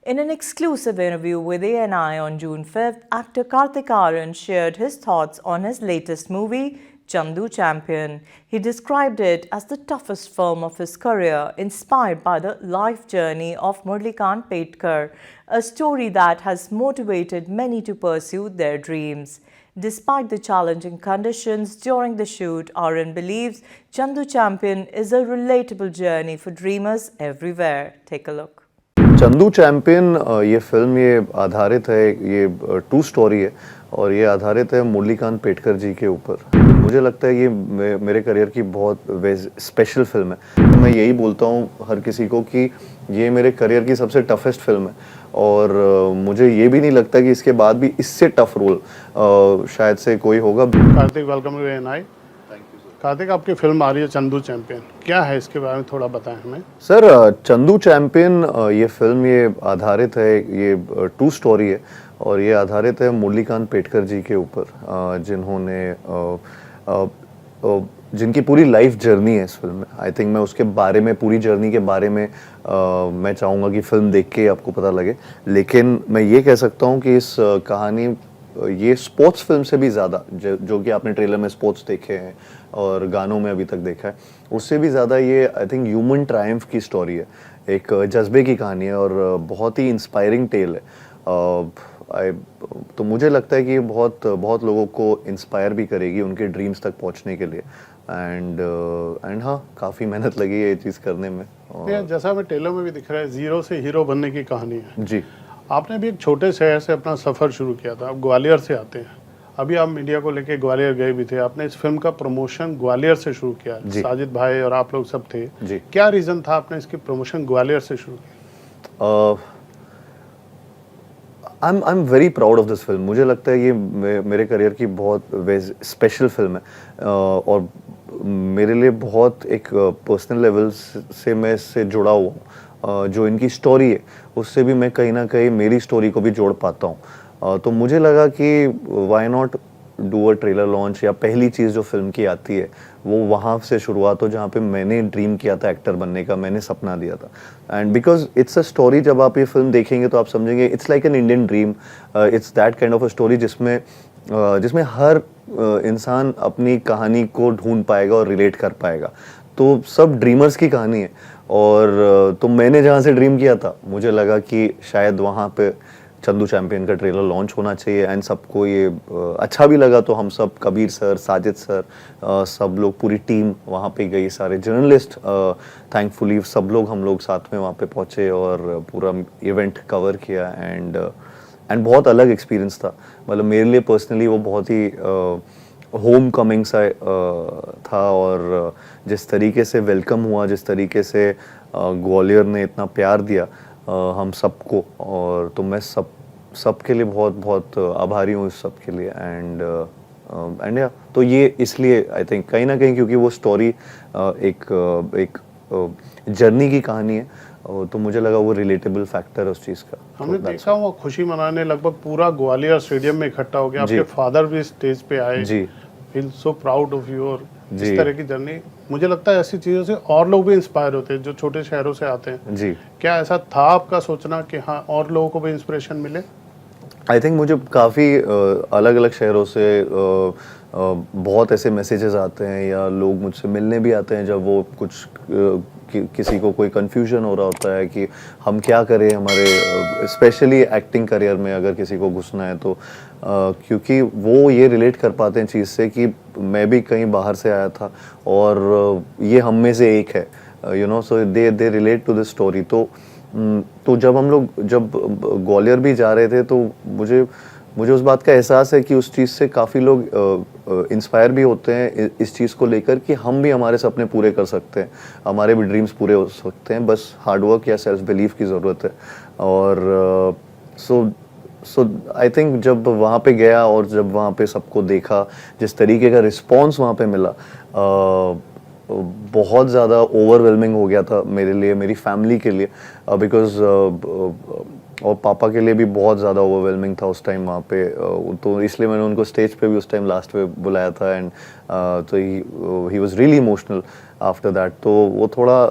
In an exclusive interview with ANI on June 5th, actor Kartik Aaryan shared his thoughts on his latest movie, Chandu Champion. He described it as the toughest film of his career, inspired by the life journey of Murlikant Petkar, a story that has motivated many to pursue their dreams. Despite the challenging conditions during the shoot, Aaryan believes Chandu Champion is a relatable journey for dreamers everywhere. Take a look. Chandu champion ये film ये आधारित है, ये true story है और ये आधारित है मुरलीकांत पेटकर जी के ऊपर। मुझे लगता है ये मेरे करियर की बहुत स्पेशल फिल्म है। तो मैं यही बोलता हूँ हर किसी को कि ये मेरे करियर की सबसे टफेस्ट फिल्म है और मुझे ये भी नहीं लगता कि इसके बाद भी इससे टफ रोल शायद से कोई होगा। Kartik, welcome to ANI। Kartik, आपकी फिल्म आ रही है चंदू चैंपियन, क्या है इसके बारे में थोड़ा बताएं हमें। सर, चंदू चैंपियन ये फिल्म ये आधारित है, ये ट्रू स्टोरी है और ये आधारित है मुरलीकांत पेटकर जी के ऊपर, जिन्होंने जिनकी पूरी लाइफ जर्नी है इस फिल्म में। आई थिंक मैं उसके बारे में, पूरी जर्नी के बारे में मैं चाहूँगा कि फिल्म देख के आपको पता लगे। लेकिन मैं ये कह सकता हूँ कि इस कहानी ये स्पोर्ट्स फिल्म से भी ज़्यादा, जो कि आपने ट्रेलर में स्पोर्ट्स देखे हैं और गानों में अभी तक देखा है, उससे भी ज़्यादा ये आई थिंक ह्यूमन ट्रायम्फ की स्टोरी है, एक जज्बे की कहानी है और बहुत ही इंस्पायरिंग टेल है। तो मुझे लगता है कि ये बहुत लोगों को इंस्पायर भी करेगी उनके ड्रीम्स तक पहुंचने के लिए। एंड हाँ, काफ़ी मेहनत लगी है ये चीज़ करने में। जैसा हमें ट्रेलर में भी दिख रहा है, जीरो से हीरो बनने की कहानी है जी। आपने भी एक छोटे शहर से अपना सफ़र शुरू किया था, आप ग्वालियर से आते हैं, अभी आप मीडिया को लेके ग्वालियर गए भी थे, आपने इस फिल्म का प्रमोशन ग्वालियर से शुरू किया, साजिद भाई और आप लोग सब थे जी। क्या रीज़न था आपने इसकी प्रमोशन ग्वालियर से शुरू किया? I am very proud of this film. मुझे लगता है ये मेरे करियर की बहुत स्पेशल फिल्म है और मेरे लिए बहुत एक पर्सनल लेवल से मैं इससे जुड़ा हुआ हूँ। जो इनकी स्टोरी है उससे भी मैं कहीं ना कहीं मेरी स्टोरी को भी जोड़ पाता हूँ। तो मुझे लगा कि why not do a trailer launch, या पहली चीज़ जो फिल्म की आती है वो वहाँ से शुरुआत हो जहाँ पे मैंने ड्रीम किया था एक्टर बनने का, मैंने सपना दिया था। And because it's a story, जब आप ये फिल्म देखेंगे तो आप समझेंगे it's like an Indian dream. It's that kind of a story जिसमें हर इंसान अपनी कहानी को ढूंढ पाएगा और रिलेट कर पाएगा। तो सब ड्रीमर्स की कहानी है और तो मैंने जहाँ से ड्रीम किया था मुझे लगा कि शायद वहाँ पे चंदू चैंपियन का ट्रेलर लॉन्च होना चाहिए। एंड सबको ये अच्छा भी लगा, तो हम सब, कबीर सर, साजिद सर, सब लोग, पूरी टीम वहाँ पे गई, सारे जर्नलिस्ट, थैंकफुली सब लोग, हम लोग साथ में वहाँ पे पहुँचे और पूरा इवेंट कवर किया। एंड बहुत अलग एक्सपीरियंस था। मतलब मेरे लिए पर्सनली वो बहुत ही होम कमिंग सा था और जिस तरीके से वेलकम हुआ, जिस तरीके से ग्वालियर ने इतना प्यार दिया हम सबको, और तो मैं सबके लिए बहुत आभारी हूँ इस सब के लिए। एंड या तो ये इसलिए आई थिंक कहीं ना कहीं, क्योंकि वो स्टोरी एक जर्नी की कहानी है, तो मुझे लगा वो रिलेटेबल फैक्टर है उस चीज़ का। हमने देखा वो खुशी मनाने लगभग पूरा ग्वालियर स्टेडियम में इकट्ठा हो गया, आपके फादर भी स्टेज पे आए जी। Feel so proud of you. और इस तरह की जर्नी, मुझे लगता है ऐसी चीज़ों से और लोग भी इंस्पायर होते हैं जो छोटे शहरों से आते हैं जी। क्या ऐसा था आपका सोचना कि हाँ और लोगों को भी इंस्पिरेशन मिले? आई थिंक मुझे काफ़ी अलग अलग शहरों से बहुत ऐसे मैसेजेस आते हैं या लोग मुझसे मिलने भी आते हैं जब वो कुछ किसी को कोई कन्फ्यूजन हो रहा होता है कि हम क्या करें हमारे स्पेशली एक्टिंग करियर में, अगर किसी को घुसना है तो क्योंकि वो ये रिलेट कर पाते हैं चीज़ से कि मैं भी कहीं बाहर से आया था और ये हम में से एक है, you know, so they relate to this story. तो जब ग्वालियर भी जा रहे थे तो मुझे उस बात का एहसास है कि उस चीज़ से काफ़ी लोग इंस्पायर भी होते हैं इस चीज़ को लेकर कि हम भी हमारे सपने पूरे कर सकते हैं, हमारे भी ड्रीम्स पूरे हो सकते हैं, बस हार्डवर्क या सेल्फ बिलीफ की ज़रूरत है। और सो आई थिंक जब वहाँ पे गया और जब वहाँ पे सबको देखा, जिस तरीके का रिस्पॉन्स वहाँ पे मिला, बहुत ज़्यादा ओवरवेलमिंग हो गया था मेरे लिए, मेरी फैमिली के लिए, बिकॉज और पापा के लिए भी बहुत ज़्यादा ओवरवेलमिंग था उस टाइम वहाँ पे, तो इसलिए मैंने उनको स्टेज पे भी उस टाइम लास्ट पे बुलाया था, एंड तो he was really emotional after that. तो वो थोड़ा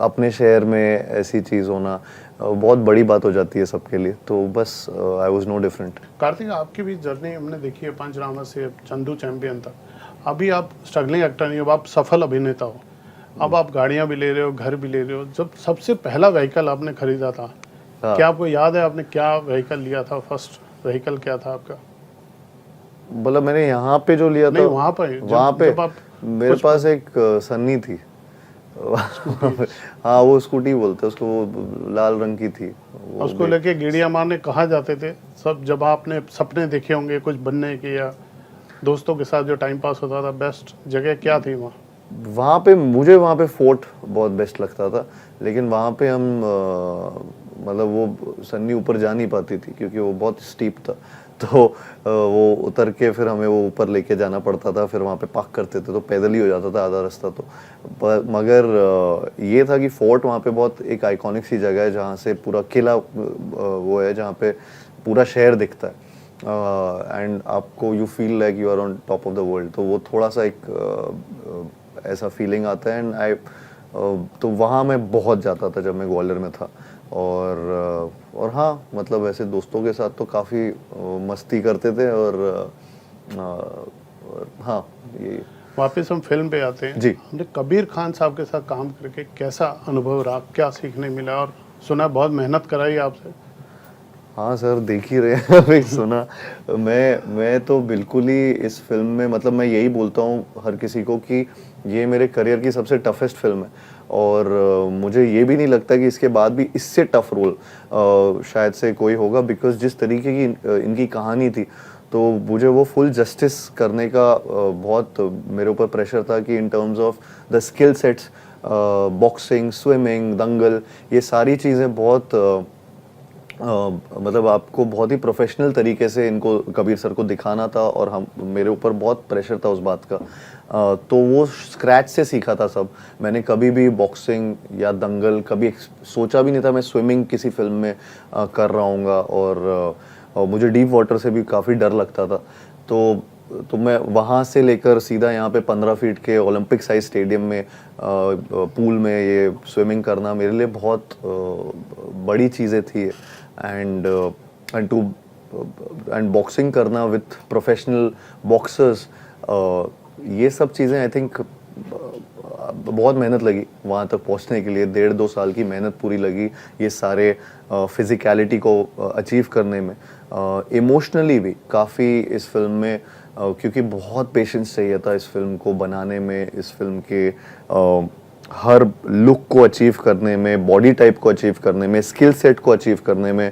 अपने शहर में ऐसी चीज़ होना बहुत बड़ी बात हो जाती है सबके लिए, तो बस I was no different. Kartik, आपकी भी जर्नी हमने देखी है, पंचनामा से चंदू चैंपियन तक। अभी आप स्ट्रगलिंग एक्टर नहीं हो, अब आप सफल अभिनेता हो। अब आप गाड़ियां भी ले रहे हो, घर भी ले रहे हो। जब सबसे पहला व्हीकल आपने खरीदा था, हाँ। क्या आपको याद है आपने क्या व्हीकल लिया था? फर्स्ट व्हीकल क्या था आपका? मतलब मैंने यहाँ पे जो लिया नहीं, था वहाँ पे जब आप मेरे पास एक सन्नी थी हाँ, वो स्कूटी बोलते हैं उसको, वो लाल रंग की थी। उसको लेके गेड़िया मारने कहाँ जाते थे सब? जब आपने सपने देखे होंगे कुछ बनने के, या दोस्तों के साथ जो टाइम पास होता था, बेस्ट जगह क्या थी वहाँ? वहाँ पे मुझे वहाँ पे फोर्ट बहुत बेस्ट लगता था, लेकिन वहाँ पे हम मतलब वो सन्नी ऊपर जा नहीं पाती थी क्योंकि वो बहुत स्टीप था, तो वो उतर के फिर हमें वो ऊपर लेके जाना पड़ता था, फिर वहाँ पे पार्क करते थे, तो पैदल ही हो जाता था आधा रास्ता। तो मगर ये था कि फोर्ट वहाँ पे बहुत एक आइकॉनिक सी जगह है जहाँ से पूरा किला वो है, जहाँ पे पूरा शहर दिखता है, एंड आपको you feel like you are on top of the world. तो वो थोड़ा सा एक ऐसा फीलिंग आता है, एंड तो वहाँ मैं बहुत जाता था जब मैं ग्वालियर में था। और हाँ, मतलब ऐसे दोस्तों के साथ तो काफ़ी मस्ती करते थे, और हाँ, ये वापस हम फिल्म पे आते हैं जी। हमने कबीर खान साहब के साथ काम करके कैसा अनुभव रहा, क्या सीखने मिला? और सुना बहुत मेहनत कराई आपसे। हाँ सर, देख ही रहे हैं अभी सुना। मैं तो बिल्कुल ही इस फिल्म में, मतलब मैं यही बोलता हूँ हर किसी को कि ये मेरे करियर की सबसे टफेस्ट फिल्म है, और मुझे ये भी नहीं लगता कि इसके बाद भी इससे टफ रोल शायद से कोई होगा, बिकॉज जिस तरीके की इनकी कहानी थी, तो मुझे वो फुल जस्टिस करने का बहुत मेरे ऊपर प्रेशर था कि in terms of the skill sets, boxing, swimming, दंगल, ये सारी चीज़ें बहुत मतलब आपको बहुत ही प्रोफेशनल तरीके से इनको कबीर सर को दिखाना था, और हम मेरे ऊपर बहुत प्रेशर था उस बात का। तो वो स्क्रैच से सीखा था सब। मैंने कभी भी बॉक्सिंग या दंगल कभी सोचा भी नहीं था मैं स्विमिंग किसी फिल्म में कर रहा हूँगा, और मुझे डीप वाटर से भी काफ़ी डर लगता था। तो मैं वहाँ से लेकर सीधा यहाँ पे 15 फीट के ओलंपिक साइज स्टेडियम में पूल में ये स्विमिंग करना मेरे लिए बहुत बड़ी चीज़ें थी। एंड बॉक्सिंग करना विथ प्रोफेशनल बॉक्सर्स, ये सब चीज़ें आई थिंक बहुत मेहनत लगी वहाँ तक पहुँचने के लिए। 1.5-2 साल की मेहनत पूरी लगी ये सारे फिज़िकलिटी को अचीव करने में। इमोशनली भी काफ़ी इस फिल्म में, क्योंकि बहुत पेशेंस चाहिए था इस फिल्म को बनाने में, इस फिल्म के हर लुक को अचीव करने में, बॉडी टाइप को अचीव करने में, स्किल सेट को अचीव करने में।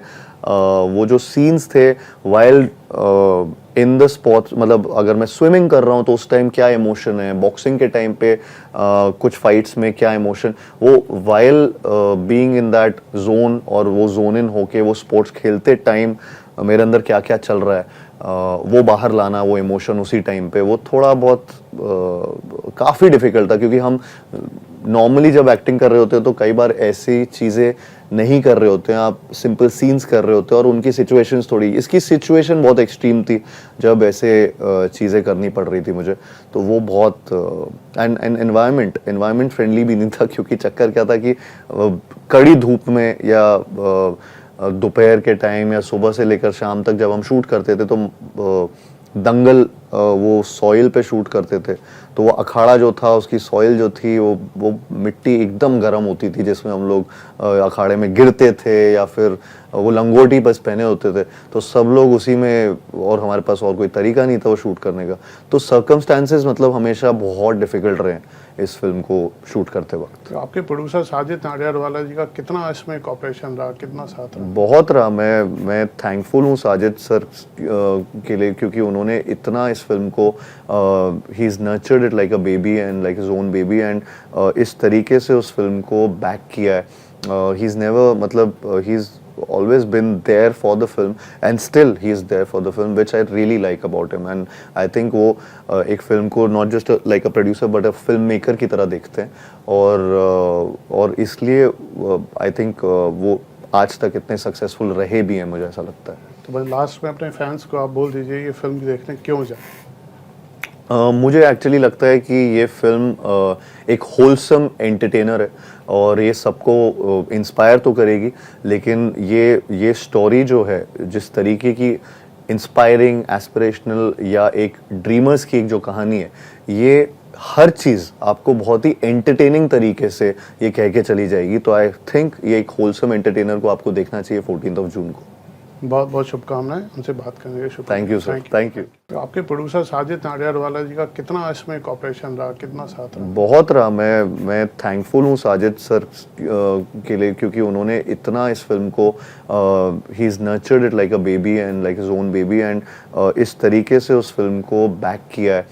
वो जो सीन्स थे वाइल इन द स्पोर्ट्स, मतलब अगर मैं स्विमिंग कर रहा हूँ तो उस टाइम क्या इमोशन है, बॉक्सिंग के टाइम पे कुछ फाइट्स में क्या इमोशन, वो while being in that zone, और वो जोन इन होके वो स्पोर्ट्स खेलते टाइम मेरे अंदर क्या क्या चल रहा है, वो बाहर लाना, वो इमोशन उसी टाइम पे, वो थोड़ा बहुत काफ़ी डिफ़िकल्ट था। क्योंकि हम नॉर्मली जब एक्टिंग कर रहे होते हैं तो कई बार ऐसी चीज़ें नहीं कर रहे होते हैं, आप सिंपल सीन्स कर रहे होते हैं, और उनकी सिचुएशंस थोड़ी, इसकी सिचुएशन बहुत एक्सट्रीम थी जब ऐसे चीज़ें करनी पड़ रही थी मुझे। तो वो बहुत एंड एनवायरनमेंट फ्रेंडली भी नहीं था, क्योंकि चक्कर क्या था कि कड़ी धूप में या दोपहर के टाइम या सुबह से लेकर शाम तक जब हम शूट करते थे, तो दंगल वो सॉइल पे शूट करते थे, तो वो अखाड़ा जो था उसकी सॉइल जो थी वो मिट्टी एकदम गर्म होती थी, जिसमें हम लोग अखाड़े में गिरते थे, या फिर वो लंगोटी बस पहने होते थे, तो सब लोग उसी में, और हमारे पास और कोई तरीका नहीं था वो शूट करने का। तो सर्कमस्टांसेस मतलब हमेशा बहुत डिफिकल्ट रहे इस फिल्म को शूट करते वक्त। तो आपके प्रोड्यूसर साजिद नाडियाडवाला जी का कितना इसमें कॉपरेशन रहा, कितना साथ रहा? बहुत रहा। मैं थैंकफुल हूँ साजिद सर के लिए, क्योंकि उन्होंने इतना इस फिल्म को he is nurtured it like a baby and like his own baby, and इस तरीके से उस फिल्म को बैक किया है। ही इज़ नेवर, मतलब he is always been there for the film, and still he is there for the film, which I really like about him. And I think वो एक फिल्म को not just like a producer but a filmmaker की तरह देखते हैं, और इसलिए I think वो आज तक इतने सक्सेसफुल रहे भी हैं, मुझे ऐसा लगता है। तो बस लास्ट में अपने फैंस को आप बोल दीजिए ये फिल्म देखने क्यों जाए। मुझे एक्चुअली लगता है कि ये फिल्म एक होलसम एंटरटेनर है और ये सबको इंस्पायर तो करेगी, लेकिन ये स्टोरी जो है जिस तरीके की इंस्पायरिंग, एस्पिरेशनल या एक ड्रीमर्स की एक जो कहानी है, ये हर चीज़ आपको बहुत ही एंटरटेनिंग तरीके से ये कह के चली जाएगी। तो आई थिंक ये एक होलसम एंटरटेनर को आपको देखना चाहिए 14 जून को। बहुत बहुत शुभकामनाएं, उनसे बात करने के शुक्रिया। Thank you sir, thank you. तो आपके प्रोड्यूसर साजिद नाडियाडवाला जी का कितना इसमें कॉपरेशन रहा, कितना साथ रहा? बहुत रहा। मैं थैंकफुल हूँ साजिद सर के लिए, क्योंकि उन्होंने इतना इस फिल्म को he is nurtured it like a baby and like his own baby, and इस तरीके से उस फिल्म को बैक किया है।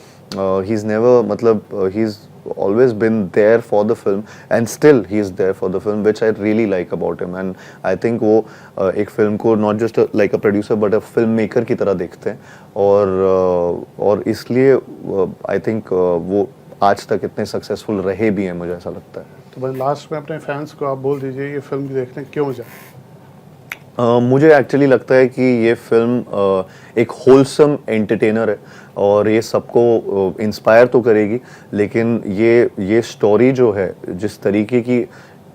ही इज़ नेवर, मतलब he is always been there for the film and still he is there for the film, which I really like about him, and I think वो एक फिल्म को not just like a producer but a filmmaker की तरह देखते हैं, और इसलिए I think वो आज तक इतने सक्सेसफुल रहे भी हैं, मुझे ऐसा लगता है। तो बस लास्ट में अपने फैंस को आप बोल दीजिए ये फिल्म देखने क्यों जाए। मुझे एक्चुअली लगता है कि ये फिल्म एक होलसम एंटरटेनर है और ये सबको इंस्पायर तो करेगी, लेकिन ये स्टोरी जो है जिस तरीके की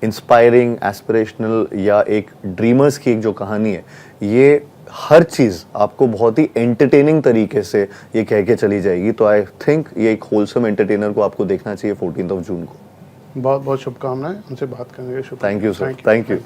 इंस्पायरिंग, एस्पिरेशनल या एक ड्रीमर्स की एक जो कहानी है, ये हर चीज़ आपको बहुत ही एंटरटेनिंग तरीके से ये कह के चली जाएगी। तो आई थिंक ये एक होलसम एंटरटेनर को आपको देखना चाहिए 14 जून को। बहुत बहुत शुभकामनाएं, उनसे बात करने के शुक्रिया। Thank you sir, thank you.